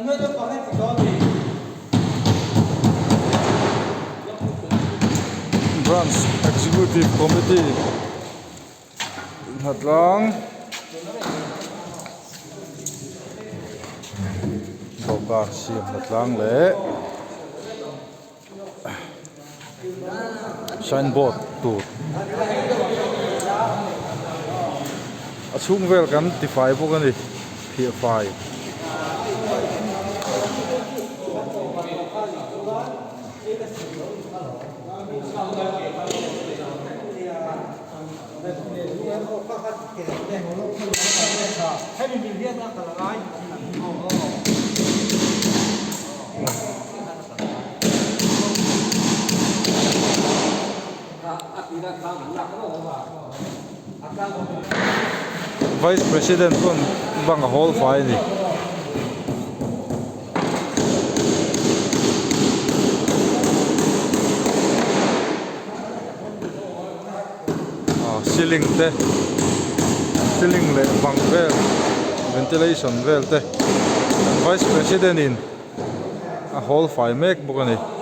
Branch Executive Committee Hat lang Bawkar Siam Hat lang le Signboard tur Achung vel kan tifai bo kan ni P5 Vice President pun bang hall file ni. Ceiling te, ceiling le bang vel, ventilation vel te. Vice President in a hall file make bukani.